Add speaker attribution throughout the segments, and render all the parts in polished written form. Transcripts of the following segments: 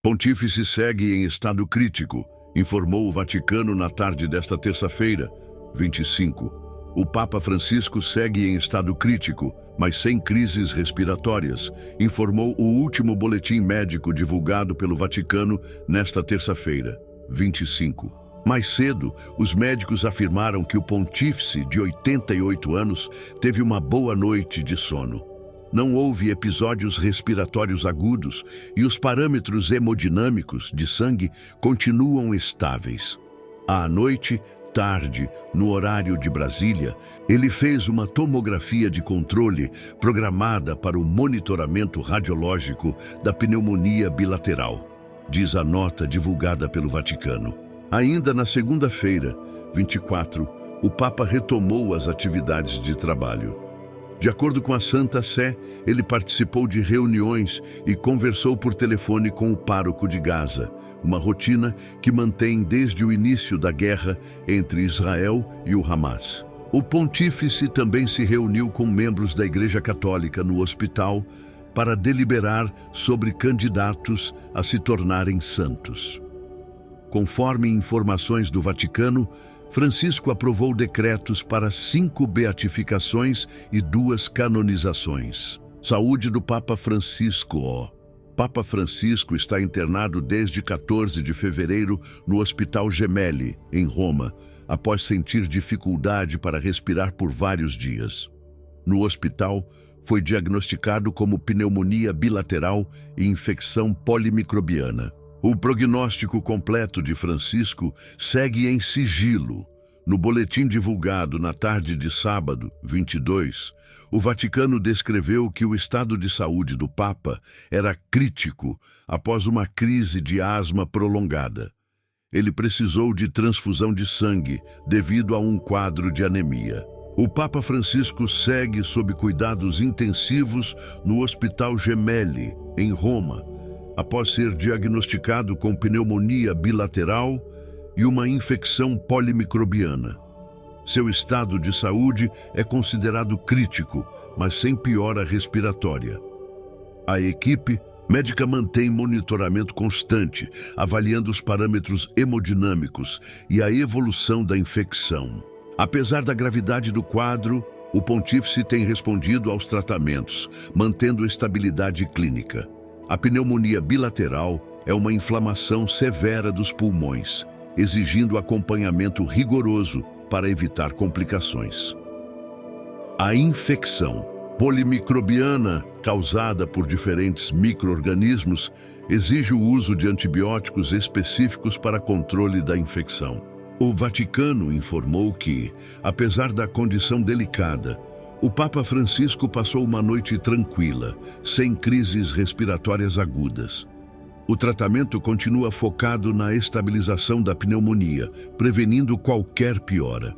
Speaker 1: Pontífice segue em estado crítico, informou o Vaticano na tarde desta terça-feira, 25. O Papa Francisco segue em estado crítico, mas sem crises respiratórias, informou o último boletim médico divulgado pelo Vaticano nesta terça-feira, 25. Mais cedo, os médicos afirmaram que o pontífice, de 88 anos, teve uma boa noite de sono. Não houve episódios respiratórios agudos e os parâmetros hemodinâmicos de sangue continuam estáveis. À noite, tarde, no horário de Brasília, ele fez uma tomografia de controle programada para o monitoramento radiológico da pneumonia bilateral, diz a nota divulgada pelo Vaticano. Ainda na segunda-feira, 24, o Papa retomou as atividades de trabalho. De acordo com a Santa Sé, ele participou de reuniões e conversou por telefone com o pároco de Gaza, uma rotina que mantém desde o início da guerra entre Israel e o Hamas. O pontífice também se reuniu com membros da Igreja Católica no hospital para deliberar sobre candidatos a se tornarem santos. Conforme informações do Vaticano, Francisco aprovou decretos para 5 beatificações e 2 canonizações. Saúde do Papa Francisco. Papa Francisco está internado desde 14 de fevereiro no Hospital Gemelli, em Roma, após sentir dificuldade para respirar por vários dias. No hospital, foi diagnosticado como pneumonia bilateral e infecção polimicrobiana. O prognóstico completo de Francisco segue em sigilo. No boletim divulgado na tarde de sábado, 22, o Vaticano descreveu que o estado de saúde do Papa era crítico após uma crise de asma prolongada. Ele precisou de transfusão de sangue devido a um quadro de anemia. O Papa Francisco segue sob cuidados intensivos no Hospital Gemelli, em Roma, após ser diagnosticado com pneumonia bilateral e uma infecção polimicrobiana. Seu estado de saúde é considerado crítico, mas sem piora respiratória. A equipe médica mantém monitoramento constante, avaliando os parâmetros hemodinâmicos e a evolução da infecção. Apesar da gravidade do quadro, o pontífice tem respondido aos tratamentos, mantendo estabilidade clínica. A pneumonia bilateral é uma inflamação severa dos pulmões, exigindo acompanhamento rigoroso para evitar complicações. A infecção polimicrobiana, causada por diferentes micro-organismos, exige o uso de antibióticos específicos para controle da infecção. O Vaticano informou que, apesar da condição delicada, o Papa Francisco passou uma noite tranquila, sem crises respiratórias agudas. O tratamento continua focado na estabilização da pneumonia, prevenindo qualquer piora.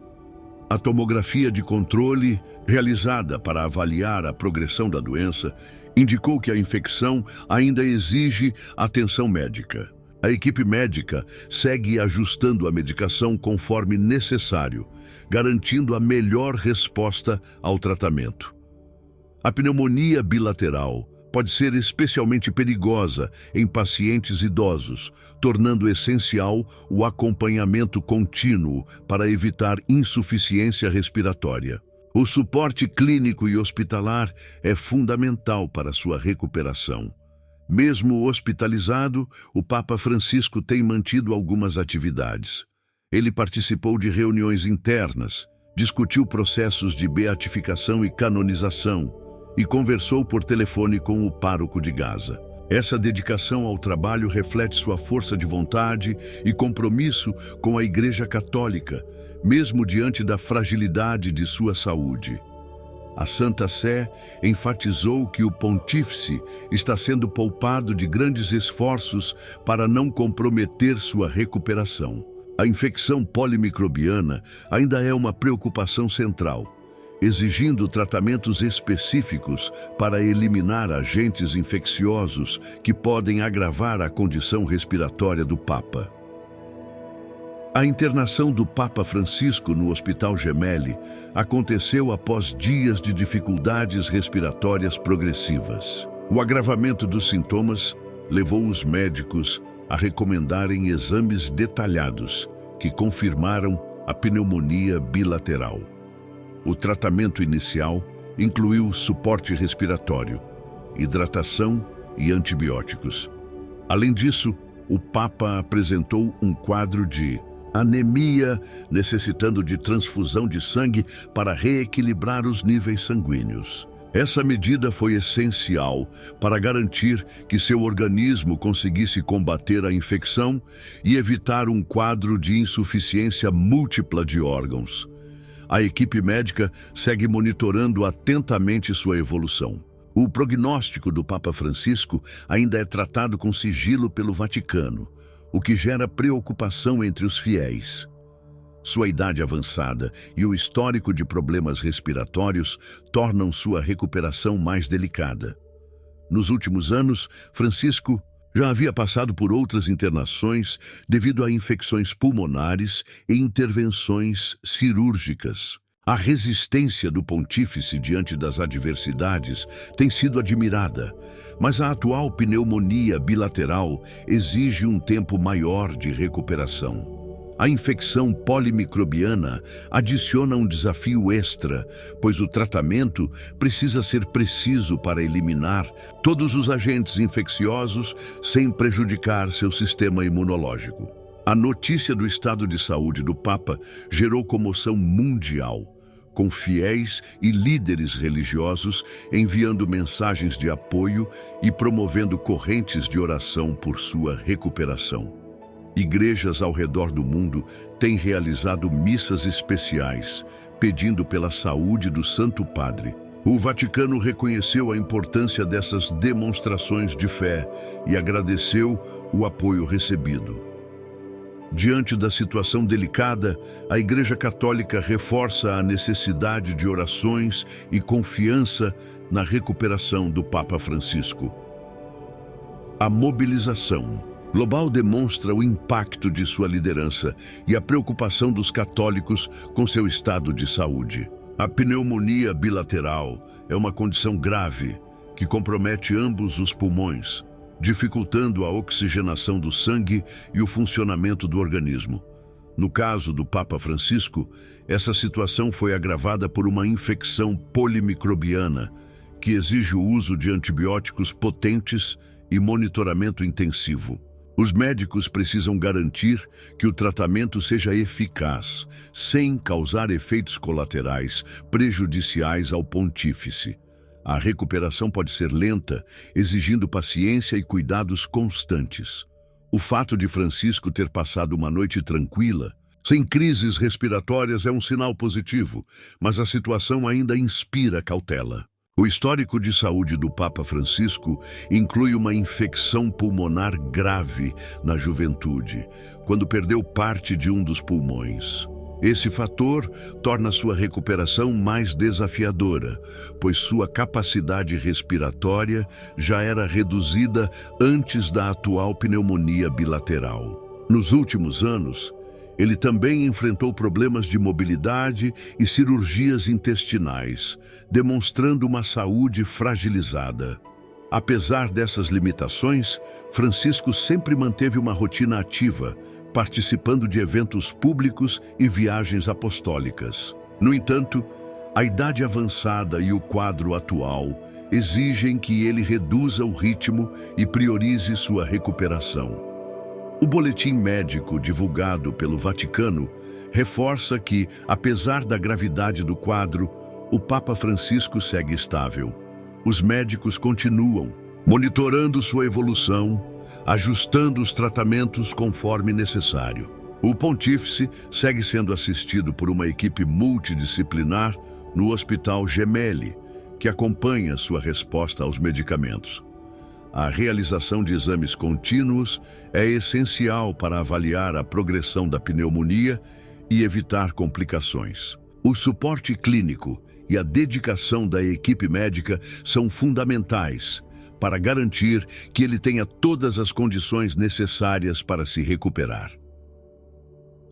Speaker 1: A tomografia de controle, realizada para avaliar a progressão da doença, indicou que a infecção ainda exige atenção médica. A equipe médica segue ajustando a medicação conforme necessário, garantindo a melhor resposta ao tratamento. A pneumonia bilateral pode ser especialmente perigosa em pacientes idosos, tornando essencial o acompanhamento contínuo para evitar insuficiência respiratória. O suporte clínico e hospitalar é fundamental para sua recuperação. Mesmo hospitalizado, o Papa Francisco tem mantido algumas atividades. Ele participou de reuniões internas, discutiu processos de beatificação e canonização e conversou por telefone com o pároco de Gaza. Essa dedicação ao trabalho reflete sua força de vontade e compromisso com a Igreja Católica, mesmo diante da fragilidade de sua saúde. A Santa Sé enfatizou que o pontífice está sendo poupado de grandes esforços para não comprometer sua recuperação. A infecção polimicrobiana ainda é uma preocupação central, exigindo tratamentos específicos para eliminar agentes infecciosos que podem agravar a condição respiratória do Papa. A internação do Papa Francisco no Hospital Gemelli aconteceu após dias de dificuldades respiratórias progressivas. O agravamento dos sintomas levou os médicos a recomendarem exames detalhados que confirmaram a pneumonia bilateral. O tratamento inicial incluiu suporte respiratório, hidratação e antibióticos. Além disso, o Papa apresentou um quadro de anemia, necessitando de transfusão de sangue para reequilibrar os níveis sanguíneos. Essa medida foi essencial para garantir que seu organismo conseguisse combater a infecção e evitar um quadro de insuficiência múltipla de órgãos. A equipe médica segue monitorando atentamente sua evolução. O prognóstico do Papa Francisco ainda é tratado com sigilo pelo Vaticano, o que gera preocupação entre os fiéis. Sua idade avançada e o histórico de problemas respiratórios tornam sua recuperação mais delicada. Nos últimos anos, Francisco já havia passado por outras internações devido a infecções pulmonares e intervenções cirúrgicas. A resistência do pontífice diante das adversidades tem sido admirada, mas a atual pneumonia bilateral exige um tempo maior de recuperação. A infecção polimicrobiana adiciona um desafio extra, pois o tratamento precisa ser preciso para eliminar todos os agentes infecciosos sem prejudicar seu sistema imunológico. A notícia do estado de saúde do Papa gerou comoção mundial, com fiéis e líderes religiosos enviando mensagens de apoio e promovendo correntes de oração por sua recuperação. Igrejas ao redor do mundo têm realizado missas especiais, pedindo pela saúde do Santo Padre. O Vaticano reconheceu a importância dessas demonstrações de fé e agradeceu o apoio recebido. Diante da situação delicada, a Igreja Católica reforça a necessidade de orações e confiança na recuperação do Papa Francisco. A mobilização global demonstra o impacto de sua liderança e a preocupação dos católicos com seu estado de saúde. A pneumonia bilateral é uma condição grave que compromete ambos os pulmões, dificultando a oxigenação do sangue e o funcionamento do organismo. No caso do Papa Francisco, essa situação foi agravada por uma infecção polimicrobiana que exige o uso de antibióticos potentes e monitoramento intensivo. Os médicos precisam garantir que o tratamento seja eficaz, sem causar efeitos colaterais prejudiciais ao pontífice. A recuperação pode ser lenta, exigindo paciência e cuidados constantes. O fato de Francisco ter passado uma noite tranquila, sem crises respiratórias, é um sinal positivo, mas a situação ainda inspira cautela. O histórico de saúde do Papa Francisco inclui uma infecção pulmonar grave na juventude, quando perdeu parte de um dos pulmões. Esse fator torna sua recuperação mais desafiadora, pois sua capacidade respiratória já era reduzida antes da atual pneumonia bilateral. Nos últimos anos, ele também enfrentou problemas de mobilidade e cirurgias intestinais, demonstrando uma saúde fragilizada. Apesar dessas limitações, Francisco sempre manteve uma rotina ativa, participando de eventos públicos e viagens apostólicas. No entanto, a idade avançada e o quadro atual exigem que ele reduza o ritmo e priorize sua recuperação. O boletim médico divulgado pelo Vaticano reforça que, apesar da gravidade do quadro, o Papa Francisco segue estável. Os médicos continuam monitorando sua evolução, ajustando os tratamentos conforme necessário. O pontífice segue sendo assistido por uma equipe multidisciplinar no Hospital Gemelli, que acompanha sua resposta aos medicamentos. A realização de exames contínuos é essencial para avaliar a progressão da pneumonia e evitar complicações. O suporte clínico e a dedicação da equipe médica são fundamentais para garantir que ele tenha todas as condições necessárias para se recuperar.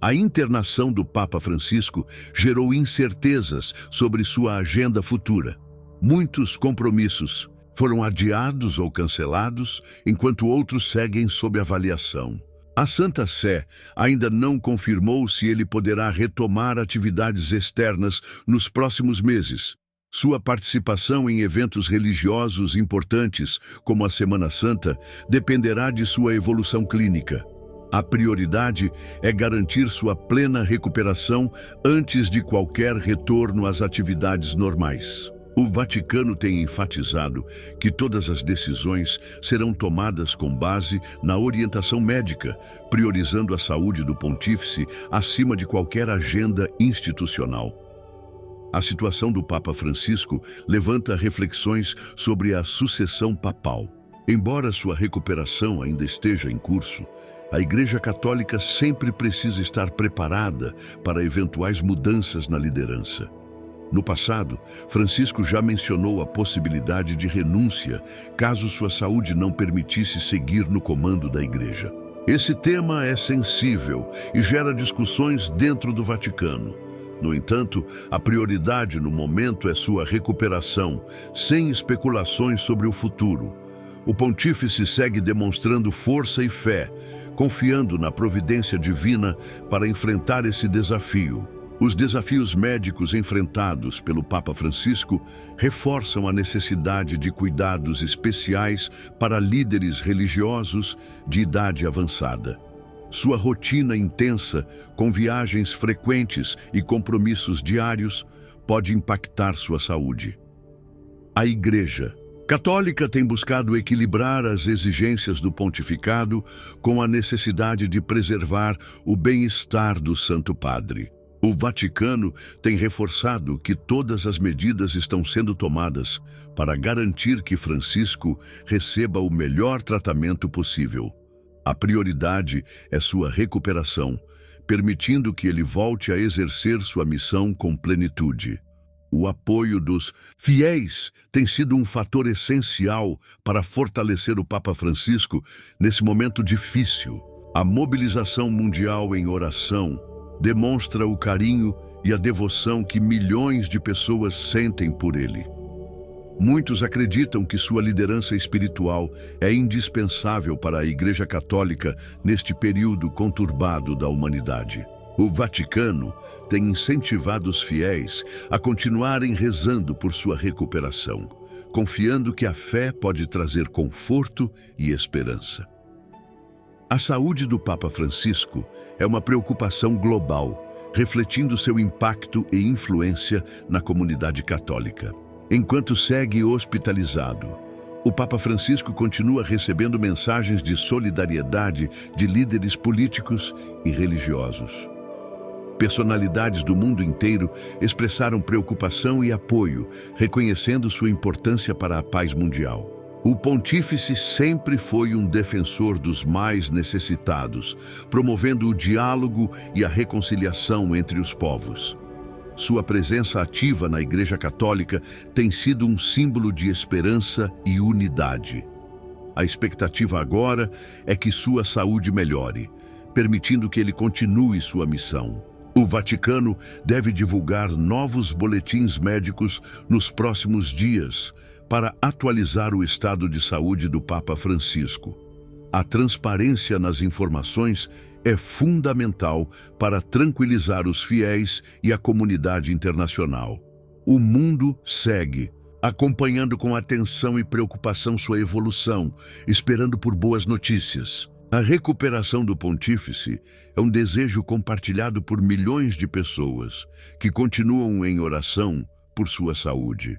Speaker 1: A internação do Papa Francisco gerou incertezas sobre sua agenda futura. Muitos compromissos foram adiados ou cancelados, enquanto outros seguem sob avaliação. A Santa Sé ainda não confirmou se ele poderá retomar atividades externas nos próximos meses. Sua participação em eventos religiosos importantes, como a Semana Santa, dependerá de sua evolução clínica. A prioridade é garantir sua plena recuperação antes de qualquer retorno às atividades normais. O Vaticano tem enfatizado que todas as decisões serão tomadas com base na orientação médica, priorizando a saúde do pontífice acima de qualquer agenda institucional. A situação do Papa Francisco levanta reflexões sobre a sucessão papal. Embora sua recuperação ainda esteja em curso, a Igreja Católica sempre precisa estar preparada para eventuais mudanças na liderança. No passado, Francisco já mencionou a possibilidade de renúncia caso sua saúde não permitisse seguir no comando da Igreja. Esse tema é sensível e gera discussões dentro do Vaticano. No entanto, a prioridade no momento é sua recuperação, sem especulações sobre o futuro. O pontífice segue demonstrando força e fé, confiando na providência divina para enfrentar esse desafio. Os desafios médicos enfrentados pelo Papa Francisco reforçam a necessidade de cuidados especiais para líderes religiosos de idade avançada. Sua rotina intensa, com viagens frequentes e compromissos diários, pode impactar sua saúde. A Igreja Católica tem buscado equilibrar as exigências do pontificado com a necessidade de preservar o bem-estar do Santo Padre. O Vaticano tem reforçado que todas as medidas estão sendo tomadas para garantir que Francisco receba o melhor tratamento possível. A prioridade é sua recuperação, permitindo que ele volte a exercer sua missão com plenitude. O apoio dos fiéis tem sido um fator essencial para fortalecer o Papa Francisco nesse momento difícil. A mobilização mundial em oração demonstra o carinho e a devoção que milhões de pessoas sentem por ele. Muitos acreditam que sua liderança espiritual é indispensável para a Igreja Católica neste período conturbado da humanidade. O Vaticano tem incentivado os fiéis a continuarem rezando por sua recuperação, confiando que a fé pode trazer conforto e esperança. A saúde do Papa Francisco é uma preocupação global, refletindo seu impacto e influência na comunidade católica. Enquanto segue hospitalizado, o Papa Francisco continua recebendo mensagens de solidariedade de líderes políticos e religiosos. Personalidades do mundo inteiro expressaram preocupação e apoio, reconhecendo sua importância para a paz mundial. O pontífice sempre foi um defensor dos mais necessitados, promovendo o diálogo e a reconciliação entre os povos. Sua presença ativa na Igreja Católica tem sido um símbolo de esperança e unidade. A expectativa agora é que sua saúde melhore, permitindo que ele continue sua missão. O Vaticano deve divulgar novos boletins médicos nos próximos dias para atualizar o estado de saúde do Papa Francisco. A transparência nas informações é fundamental para tranquilizar os fiéis e a comunidade internacional. O mundo segue, acompanhando com atenção e preocupação sua evolução, esperando por boas notícias. A recuperação do pontífice é um desejo compartilhado por milhões de pessoas que continuam em oração por sua saúde.